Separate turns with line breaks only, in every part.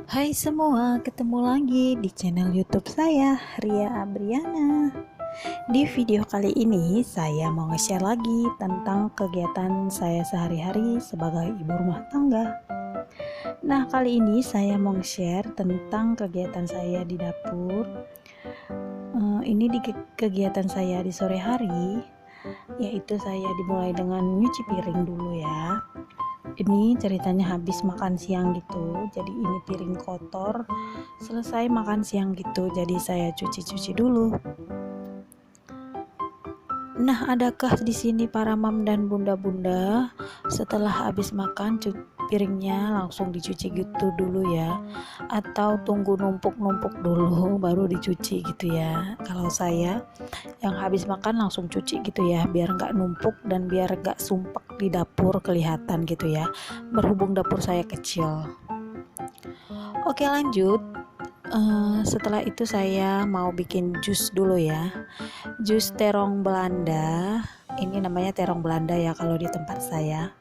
Hai semua, ketemu lagi di channel YouTube saya, Ria Abriana. Di video kali ini, saya mau nge-share lagi tentang kegiatan saya sehari-hari sebagai ibu rumah tangga. Nah, kali ini saya mau nge-share tentang kegiatan saya di dapur. Ini di kegiatan saya di sore hari, yaitu saya dimulai dengan nyuci piring dulu ya. Ini ceritanya habis makan siang gitu, jadi ini piring kotor. Selesai makan siang gitu, jadi saya cuci-cuci dulu. Nah, adakah di sini para mam dan bunda-bunda setelah habis makan piringnya langsung dicuci gitu dulu ya, atau tunggu numpuk-numpuk dulu baru dicuci gitu ya? Kalau saya yang habis makan langsung cuci gitu ya, biar nggak numpuk dan biar nggak sumpek di dapur kelihatan gitu ya, berhubung dapur saya kecil. Oke, lanjut. Setelah itu saya mau bikin jus dulu ya, jus terong Belanda. Ini namanya terong Belanda ya kalau di tempat saya.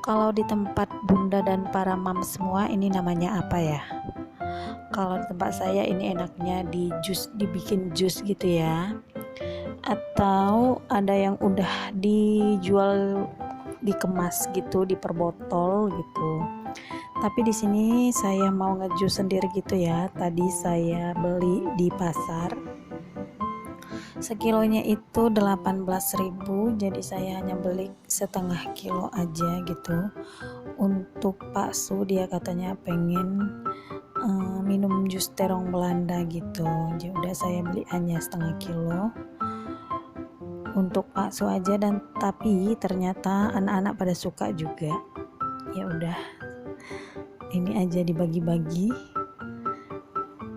Kalau di tempat bunda dan para mam semua ini namanya apa ya? Kalau di tempat saya ini enaknya dibikin jus gitu ya, atau ada yang udah dijual dikemas gitu di per botol gitu. Tapi di sini saya mau ngejus sendiri gitu ya. Tadi saya beli di pasar. Sekilonya itu 18.000, jadi saya hanya beli setengah kilo aja gitu. Untuk Pak Su, dia katanya pengen minum jus terong Belanda gitu. Jadi udah saya beli hanya setengah kilo untuk Pak Su aja, dan tapi ternyata anak-anak pada suka juga. Ya udah, ini aja dibagi-bagi.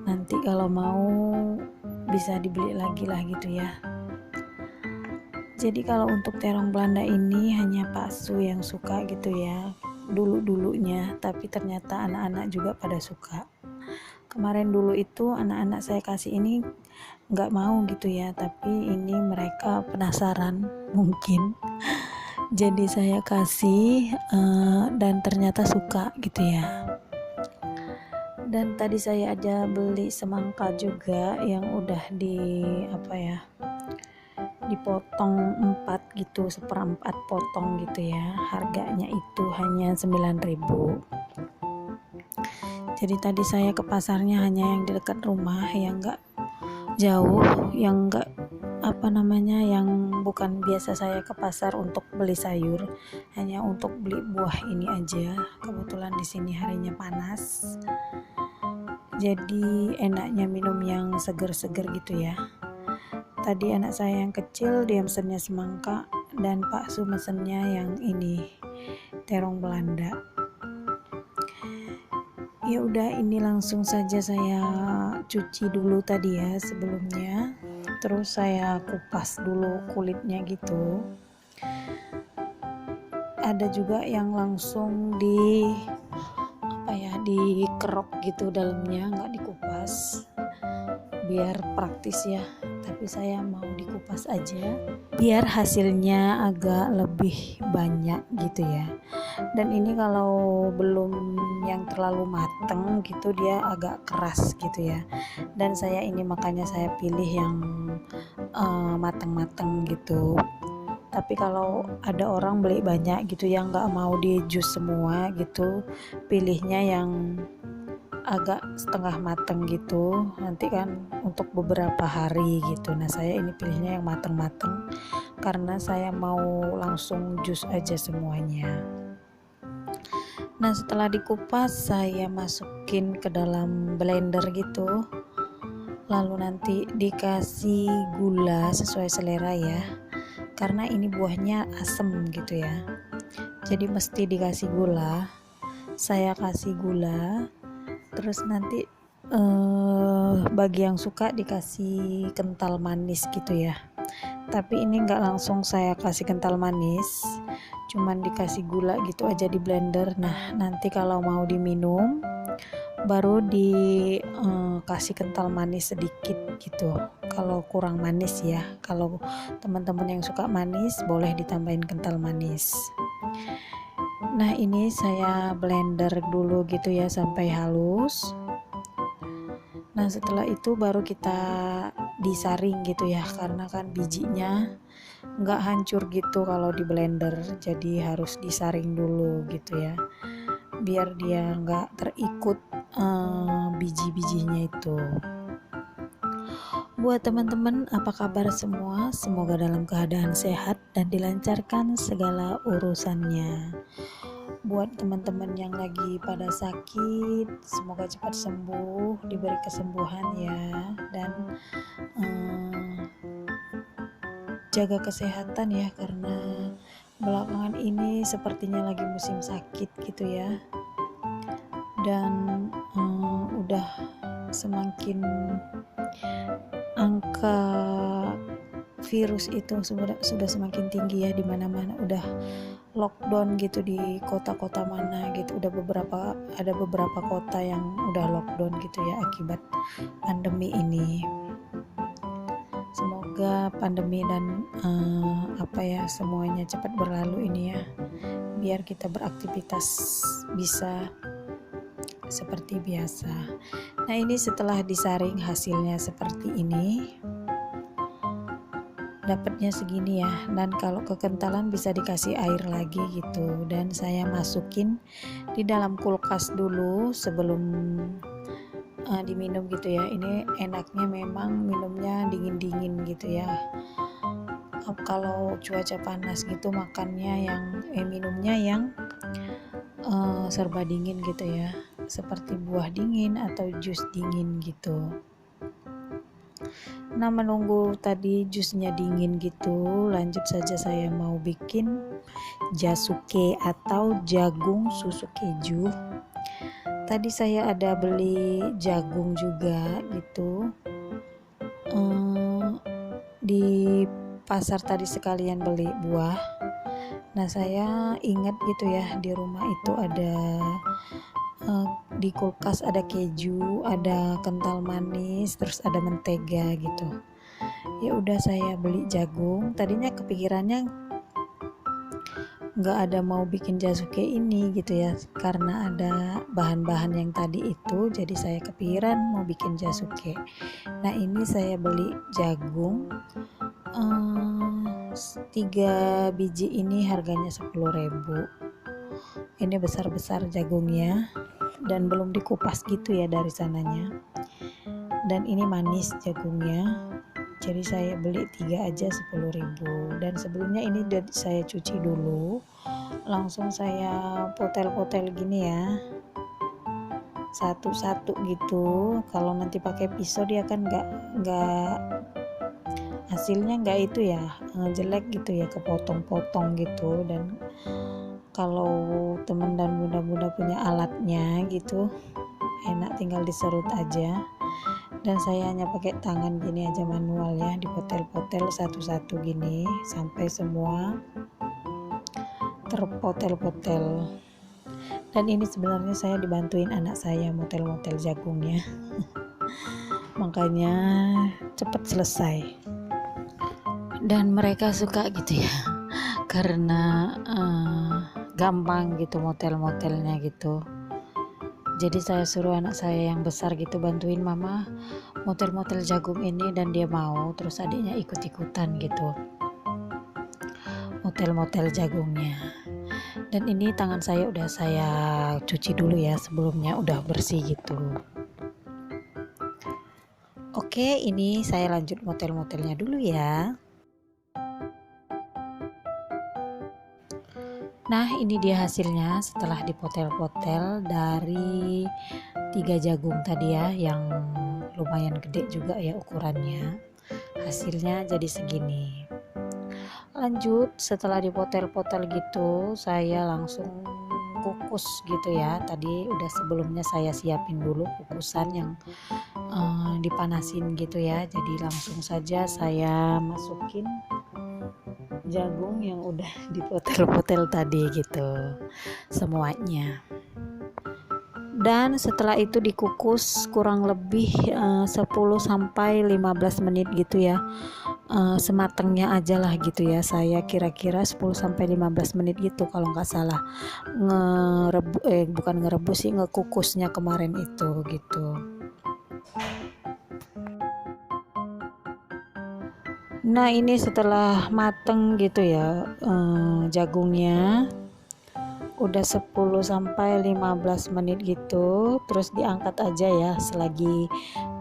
Nanti kalau mau bisa dibeli lagi lah gitu ya. Jadi kalau untuk terong Belanda ini hanya Pak Su yang suka gitu ya, dulu-dulunya, tapi ternyata anak-anak juga pada suka. Kemarin dulu itu anak-anak saya kasih ini nggak mau gitu ya, tapi ini mereka penasaran mungkin. Jadi saya kasih dan ternyata suka gitu ya. Dan tadi saya aja beli semangka juga yang udah dipotong 4 gitu, seperempat potong gitu ya. Harganya itu hanya 9.000. Jadi tadi saya ke pasarnya hanya yang di dekat rumah, yang enggak jauh, yang enggak yang bukan biasa saya ke pasar untuk beli sayur, hanya untuk beli buah ini aja. Kebetulan di sini harinya panas, jadi enaknya minum yang seger-seger gitu ya. Tadi anak saya yang kecil dia mesennya semangka, dan Pak Su mesennya yang ini terong Belanda. Ya udah, ini langsung saja saya cuci dulu tadi ya sebelumnya, terus saya kupas dulu kulitnya gitu. Ada juga yang langsung dikerok gitu dalamnya, nggak dikupas, biar praktis ya. Tapi saya mau dikupas aja biar hasilnya agak lebih banyak gitu ya. Dan ini kalau belum yang terlalu mateng gitu, dia agak keras gitu ya. Dan saya ini makanya saya pilih yang mateng-mateng gitu. Tapi kalau ada orang beli banyak gitu yang nggak mau di jus semua gitu, pilihnya yang agak setengah mateng gitu, nanti kan untuk beberapa hari gitu. Nah, saya ini pilihnya yang mateng-mateng karena saya mau langsung jus aja semuanya. Nah, setelah dikupas saya masukin ke dalam blender gitu, lalu nanti dikasih gula sesuai selera ya, karena ini buahnya asem gitu ya, jadi mesti dikasih gula. Saya kasih gula, terus nanti bagi yang suka dikasih kental manis gitu ya. Tapi ini nggak langsung saya kasih kental manis, cuman dikasih gula gitu aja di blender. Nah, nanti kalau mau diminum baru dikasih kental manis sedikit gitu, kalau kurang manis ya. Kalau teman-teman yang suka manis boleh ditambahin kental manis. Nah ini saya blender dulu gitu ya sampai halus. Nah setelah itu baru kita disaring gitu ya, karena kan bijinya nggak hancur gitu kalau di blender, jadi harus disaring dulu gitu ya, biar dia nggak terikut biji-bijinya itu. Buat teman-teman, apa kabar semua? Semoga dalam keadaan sehat dan dilancarkan segala urusannya. Buat teman-teman yang lagi pada sakit, semoga cepat sembuh, diberi kesembuhan ya, dan jaga kesehatan ya, karena belakangan ini sepertinya lagi musim sakit gitu ya, dan udah semakin angka virus itu sudah semakin tinggi ya, di mana-mana udah lockdown gitu, di kota-kota mana gitu ada beberapa kota yang udah lockdown gitu ya akibat pandemi ini. Semoga pandemi dan semuanya cepat berlalu ini ya, biar kita beraktivitas bisa seperti biasa. Nah ini setelah disaring hasilnya seperti ini, dapatnya segini ya, dan kalau kekentalan bisa dikasih air lagi gitu, dan saya masukin di dalam kulkas dulu sebelum diminum gitu ya. Ini enaknya memang minumnya dingin-dingin gitu ya. Kalau cuaca panas gitu makannya minumnya yang serba dingin gitu ya, seperti buah dingin atau jus dingin gitu. Nah menunggu tadi jusnya dingin gitu, lanjut saja saya mau bikin jasuke atau jagung susu keju. Tadi saya ada beli jagung juga gitu, di pasar tadi sekalian beli buah. Nah saya ingat gitu ya, di rumah itu ada di kulkas ada keju, ada kental manis, terus ada mentega gitu. Ya udah saya beli jagung. Tadinya kepikirannya nggak ada mau bikin jasuke ini gitu ya, karena ada bahan-bahan yang tadi itu, jadi saya kepikiran mau bikin jasuke. Nah ini saya beli jagung 3 biji, ini harganya 10.000. Ini besar-besar jagungnya dan belum dikupas gitu ya dari sananya, dan ini manis jagungnya, jadi saya beli 3 aja 10.000. Dan sebelumnya ini saya cuci dulu, langsung saya potel-potel gini ya, satu-satu gitu. Kalau nanti pakai pisau dia kan nggak hasilnya nggak itu ya, jelek gitu ya, kepotong-potong gitu. Dan kalau teman dan bunda-bunda punya alatnya gitu, enak tinggal diserut aja. Dan saya hanya pakai tangan gini aja, manual ya, dipotel-potel satu-satu gini sampai semua terpotel-potel. Dan ini sebenarnya saya dibantuin anak saya motel-motel jagungnya makanya cepat selesai, dan mereka suka gitu ya, karena gampang gitu motel-motelnya gitu. Jadi saya suruh anak saya yang besar gitu bantuin mama motel-motel jagung ini, dan dia mau. Terus adiknya ikut-ikutan gitu motel-motel jagungnya. Dan ini tangan saya udah saya cuci dulu ya sebelumnya, udah bersih gitu. Oke, ini saya lanjut motel-motelnya dulu ya. Nah ini dia hasilnya setelah dipotel-potel dari 3 jagung tadi ya, yang lumayan gede juga ya ukurannya. Hasilnya jadi segini. Lanjut setelah dipotel-potel gitu, saya langsung kukus gitu ya. Tadi udah sebelumnya saya siapin dulu kukusan yang dipanasin gitu ya. Jadi langsung saja saya masukin jagung yang udah dipotel-potel tadi gitu semuanya. Dan setelah itu dikukus kurang lebih 10 sampai 15 menit gitu ya. sematengnya aja lah gitu ya. Saya kira-kira 10-15 menit gitu kalau nggak salah, bukan ngerebus sih, ngekukusnya kemarin itu gitu. Nah ini setelah mateng gitu ya, jagungnya udah 10-15 menit gitu, terus diangkat aja ya selagi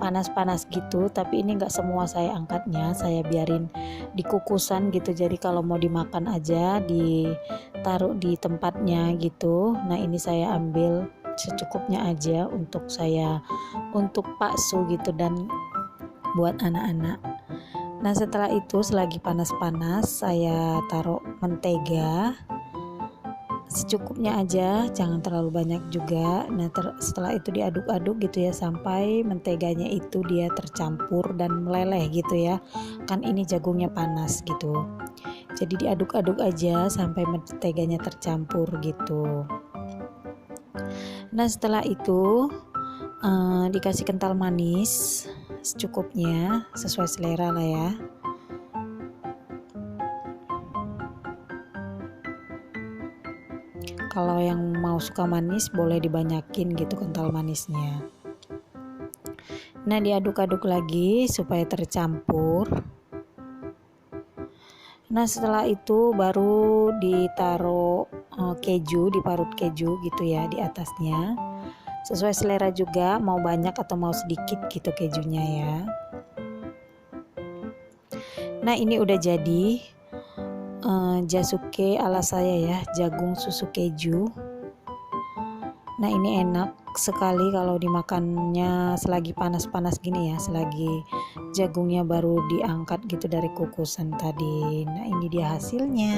panas-panas gitu. Tapi ini enggak semua saya angkatnya, saya biarin di kukusan gitu, jadi kalau mau dimakan aja ditaruh di tempatnya gitu. Nah ini saya ambil secukupnya aja untuk bakso gitu dan buat anak-anak. Nah setelah itu selagi panas-panas saya taruh mentega secukupnya aja, jangan terlalu banyak juga. Nah setelah itu diaduk-aduk gitu ya sampai menteganya itu dia tercampur dan meleleh gitu ya, kan ini jagungnya panas gitu, jadi diaduk-aduk aja sampai menteganya tercampur gitu. Nah setelah itu dikasih kental manis secukupnya, sesuai selera lah ya. Kalau yang mau suka manis boleh dibanyakin gitu kental manisnya. Nah diaduk-aduk lagi supaya tercampur. Nah setelah itu baru ditaruh keju, diparut keju gitu ya di atasnya. Sesuai selera juga, mau banyak atau mau sedikit gitu kejunya ya. Nah ini udah jadi jasuke ala saya ya, jagung susu keju. Nah ini enak sekali kalau dimakannya selagi panas-panas gini ya, selagi jagungnya baru diangkat gitu dari kukusan tadi. Nah ini dia hasilnya.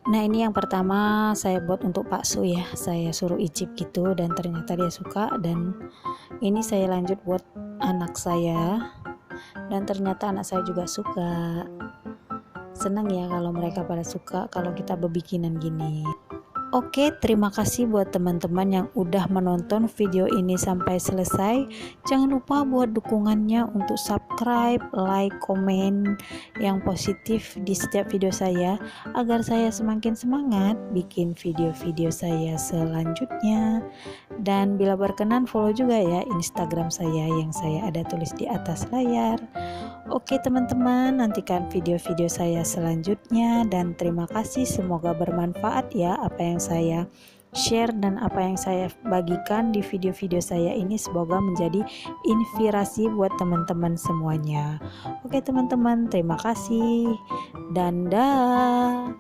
Nah ini yang pertama saya buat untuk Pak Su ya, saya suruh icip gitu dan ternyata dia suka. Dan ini saya lanjut buat anak saya dan ternyata anak saya juga suka. Senang ya kalau mereka pada suka kalau kita berbikinan gini. Oke, terima kasih buat teman-teman yang udah menonton video ini sampai selesai. Jangan lupa buat dukungannya untuk subscribe, like, komen yang positif di setiap video saya agar saya semakin semangat bikin video-video saya selanjutnya. Dan bila berkenan follow juga ya Instagram saya yang saya ada tulis di atas layar. Oke teman-teman, nantikan video-video saya selanjutnya dan terima kasih, semoga bermanfaat ya apa yang saya share dan apa yang saya bagikan di video-video saya ini, semoga menjadi inspirasi buat teman-teman semuanya. Oke teman-teman, terima kasih dan dah.